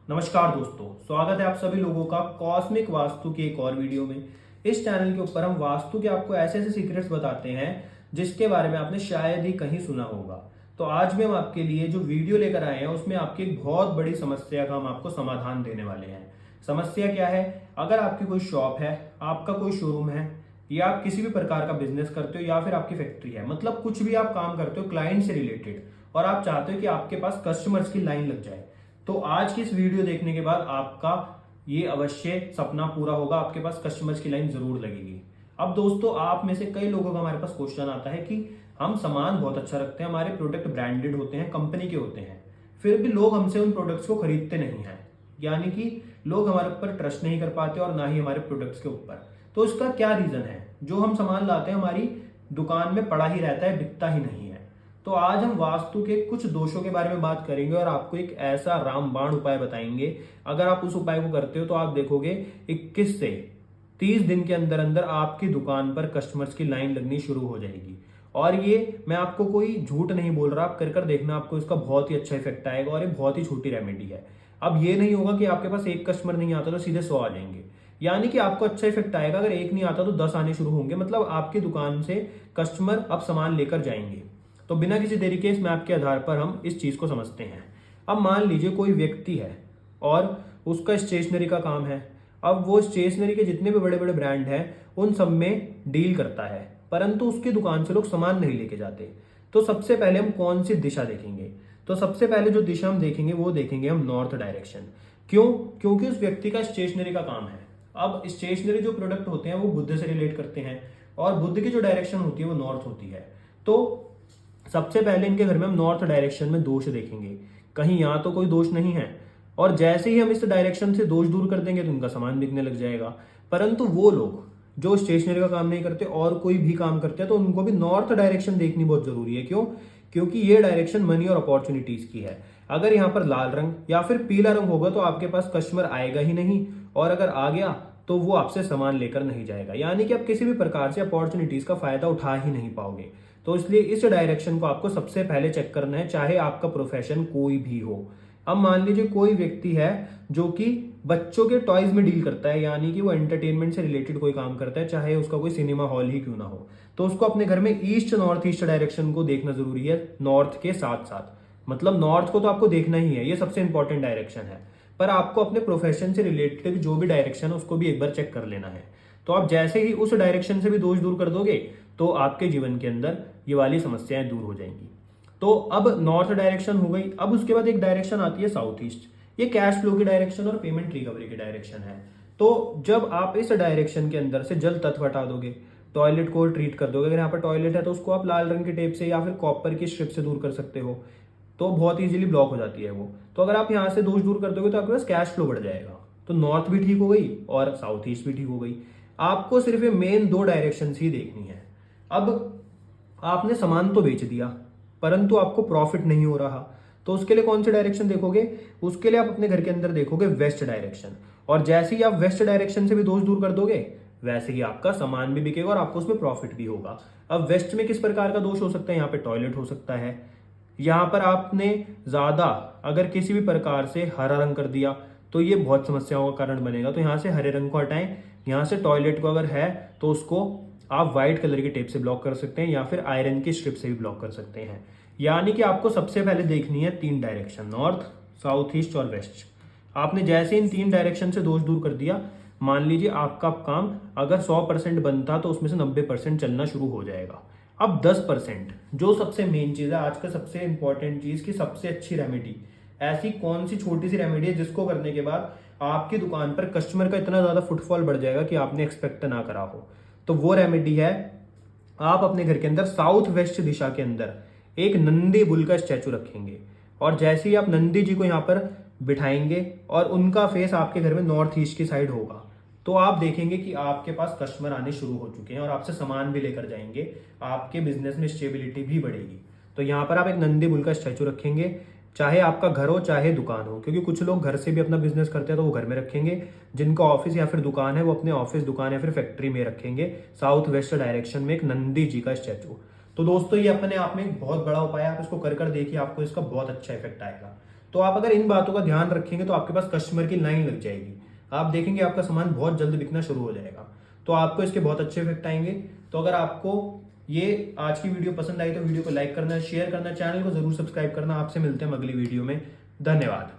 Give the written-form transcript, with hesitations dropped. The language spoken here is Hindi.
नमस्कार दोस्तों, स्वागत है आप सभी लोगों का कॉस्मिक वास्तु की एक और वीडियो में। इस चैनल के ऊपर हम वास्तु के आपको ऐसे ऐसे सीक्रेट्स बताते हैं जिसके बारे में आपने शायद ही कहीं सुना होगा। तो आज भी हम आपके लिए जो वीडियो लेकर आए हैं उसमें आपकी एक बहुत बड़ी समस्या का हम आपको समाधान देने वाले हैं। समस्या क्या है? अगर आपकी कोई शॉप है, आपका कोई शोरूम है, या आप किसी भी प्रकार का बिजनेस करते हो या फिर आपकी फैक्ट्री है, मतलब कुछ भी आप काम करते हो क्लाइंट से रिलेटेड, और आप चाहते हो कि आपके पास कस्टमर्स की लाइन लग जाए, तो आज की इस वीडियो देखने के बाद आपका ये अवश्य सपना पूरा होगा, आपके पास कस्टमर्स की लाइन जरूर लगेगी। अब दोस्तों, आप में से कई लोगों का हमारे पास क्वेश्चन आता है कि हम सामान बहुत अच्छा रखते हैं, हमारे प्रोडक्ट ब्रांडेड होते हैं, कंपनी के होते हैं, फिर भी लोग हमसे उन प्रोडक्ट्स को खरीदते नहीं है, यानी कि लोग हमारे ऊपर ट्रस्ट नहीं कर पाते और ना ही हमारे प्रोडक्ट्स के ऊपर। तो इसका क्या रीजन है? जो हम सामान लाते हैं हमारी दुकान में पड़ा ही रहता है, बिकता ही नहीं है। तो आज हम वास्तु के कुछ दोषों के बारे में बात करेंगे और आपको एक ऐसा रामबाण उपाय बताएंगे। अगर आप उस उपाय को करते हो तो आप देखोगे 21 से 30 दिन के अंदर अंदर आपकी दुकान पर कस्टमर्स की लाइन लगनी शुरू हो जाएगी। और ये मैं आपको कोई झूठ नहीं बोल रहा, आप कर देखना, आपको इसका बहुत ही अच्छा इफेक्ट आएगा और ये बहुत ही छोटी रेमेडी है। अब ये नहीं होगा कि आपके पास एक कस्टमर नहीं आता तो सीधे 100 आ जाएंगे, यानी कि आपको अच्छा इफेक्ट आएगा। अगर एक नहीं आता तो 10 आने शुरू होंगे, मतलब आपकी दुकान से कस्टमर अब सामान लेकर जाएंगे। तो बिना किसी देरी के इस मैप के आधार पर हम इस चीज को समझते हैं। अब मान लीजिए कोई व्यक्ति है और उसका स्टेशनरी का काम है। अब वो स्टेशनरी के जितने भी बड़े बड़े ब्रांड हैं उन सब में डील करता है, परंतु उसकी दुकान से लोग सामान नहीं लेके जाते। तो सबसे पहले हम कौन सी दिशा देखेंगे? तो सबसे पहले जो दिशा हम देखेंगे वो देखेंगे हम नॉर्थ डायरेक्शन। क्यों? क्योंकि उस व्यक्ति का स्टेशनरी का काम है। अब स्टेशनरी जो प्रोडक्ट होते हैं वो बुद्ध से रिलेट करते हैं और बुद्ध की जो डायरेक्शन होती है वो नॉर्थ होती है। तो सबसे पहले इनके घर में हम नॉर्थ डायरेक्शन में दोष देखेंगे, कहीं यहां तो कोई दोष नहीं है। और जैसे ही हम इस डायरेक्शन से दोष दूर कर देंगे तो उनका सामान बिकने लग जाएगा। परंतु वो लोग जो स्टेशनरी का काम नहीं करते और कोई भी काम करते हैं तो उनको भी नॉर्थ डायरेक्शन देखनी बहुत जरूरी है। क्यों? क्योंकि ये डायरेक्शन मनी और अपॉर्चुनिटीज की है। अगर यहाँ पर लाल रंग या फिर पीला रंग होगा तो आपके पास कस्टमर आएगा ही नहीं, और अगर आ गया तो वो आपसे सामान लेकर नहीं जाएगा, यानी कि आप किसी भी प्रकार से अपॉर्चुनिटीज का फायदा उठा ही नहीं पाओगे। तो इसलिए इस डायरेक्शन को आपको सबसे पहले चेक करना है, चाहे आपका प्रोफेशन कोई भी हो। अब मान लीजिए कोई व्यक्ति है जो कि बच्चों के टॉयज में डील करता है, यानी कि वो एंटरटेनमेंट से रिलेटेड कोई काम करता है, चाहे उसका कोई सिनेमा हॉल ही क्यों ना हो। तो उसको अपने घर में ईस्ट नॉर्थ ईस्ट डायरेक्शन को देखना जरूरी है, नॉर्थ के साथ साथ। मतलब नॉर्थ को तो आपको देखना ही है, ये सबसे इंपॉर्टेंट डायरेक्शन है, पर आपको अपने प्रोफेशन से रिलेटेड जो भी डायरेक्शन है उसको भी एक बार चेक कर लेना है। तो आप जैसे ही उस डायरेक्शन से भी दोष दूर कर दोगे तो आपके जीवन के अंदर ये वाली समस्याएं दूर हो जाएंगी। तो अब नॉर्थ डायरेक्शन हो गई। अब उसके बाद एक डायरेक्शन आती है साउथ ईस्ट। ये कैश फ्लो की डायरेक्शन और पेमेंट रिकवरी की डायरेक्शन है। तो जब आप इस डायरेक्शन के अंदर से जल तत्व हटा दोगे, टॉयलेट को ट्रीट कर दोगे, अगर यहाँ पर टॉयलेट है तो उसको आप लाल रंग के टेप से या फिर कॉपर की स्ट्रिप से दूर कर सकते हो, तो बहुत इजीली ब्लॉक हो जाती है वो। तो अगर आप यहाँ से दोष दूर कर दोगे तो आपके पास कैश फ्लो बढ़ जाएगा। तो नॉर्थ भी ठीक हो गई और साउथ ईस्ट भी ठीक हो गई। आपको सिर्फ ये मेन दो डायरेक्शन ही देखनी है। अब आपने सामान तो बेच दिया परंतु आपको प्रॉफिट नहीं हो रहा, तो उसके लिए कौन सी डायरेक्शन देखोगे? उसके लिए आप अपने घर के अंदर देखोगे वेस्ट डायरेक्शन। और जैसे ही आप वेस्ट डायरेक्शन से भी दोष दूर कर दोगे वैसे ही आपका सामान भी बिकेगा और आपको उसमें प्रॉफिट भी होगा। अब वेस्ट में किस प्रकार का दोष हो सकता है? यहाँ पे टॉयलेट हो सकता है। यहाँ पर आपने ज्यादा अगर किसी भी प्रकार से हरा रंग कर दिया तो ये बहुत समस्याओं का कारण बनेगा। तो यहाँ से हरे रंग को हटाएं। यहाँ से टॉयलेट को अगर है तो उसको आप व्हाइट कलर की टेप से ब्लॉक कर सकते हैं या फिर आयरन की स्ट्रिप से भी ब्लॉक कर सकते हैं। यानी कि आपको सबसे पहले देखनी है तीन डायरेक्शन, नॉर्थ, साउथ ईस्ट और वेस्ट। आपने जैसे इन तीन डायरेक्शन से दोष दूर कर दिया, मान लीजिए आपका काम अगर 100% बनता तो उसमें से 90% चलना शुरू हो जाएगा। अब 10% जो सबसे मेन चीज है, आज का सबसे इंपॉर्टेंट चीज की सबसे अच्छी रेमेडी, ऐसी कौन सी छोटी सी रेमेडी है जिसको करने के बाद आपकी दुकान पर कस्टमर का इतना ज्यादा फुटफॉल बढ़ जाएगा कि आपने एक्सपेक्ट ना करा हो। तो वो रेमेडी है, आप अपने घर के अंदर साउथ वेस्ट दिशा के अंदर एक नंदी बुल का स्टैचू रखेंगे। और जैसे ही आप नंदी जी को यहाँ पर बिठाएंगे और उनका फेस आपके घर में नॉर्थ ईस्ट की साइड होगा, तो आप देखेंगे कि आपके पास कस्टमर आने शुरू हो चुके हैं और आपसे सामान भी लेकर जाएंगे, आपके बिजनेस में स्टेबिलिटी भी बढ़ेगी। तो यहाँ पर आप एक नंदी बुल का स्टैचू रखेंगे, चाहे आपका घर हो चाहे दुकान हो, क्योंकि कुछ लोग घर से भी अपना बिजनेस करते हैं तो वो घर में रखेंगे, जिनका ऑफिस या फिर दुकान है वो अपने ऑफिस, दुकान या फिर फैक्ट्री में रखेंगे, साउथ वेस्ट डायरेक्शन में एक नंदी जी का स्टैचू। तो दोस्तों, ये अपने आप में एक बहुत बड़ा उपाय है, आप इसको कर देखिए, आपको इसका बहुत अच्छा इफेक्ट आएगा। तो आप अगर इन बातों का ध्यान रखेंगे तो आपके पास कस्टमर की लाइन लग जाएगी। आप देखेंगे आपका सामान बहुत जल्द बिकना शुरू हो जाएगा। तो आपको इसके बहुत अच्छे इफेक्ट आएंगे। तो अगर आपको ये आज की वीडियो पसंद आई तो वीडियो को लाइक करना, शेयर करना, चैनल को जरूर सब्सक्राइब करना। आपसे मिलते हैं अगली वीडियो में। धन्यवाद।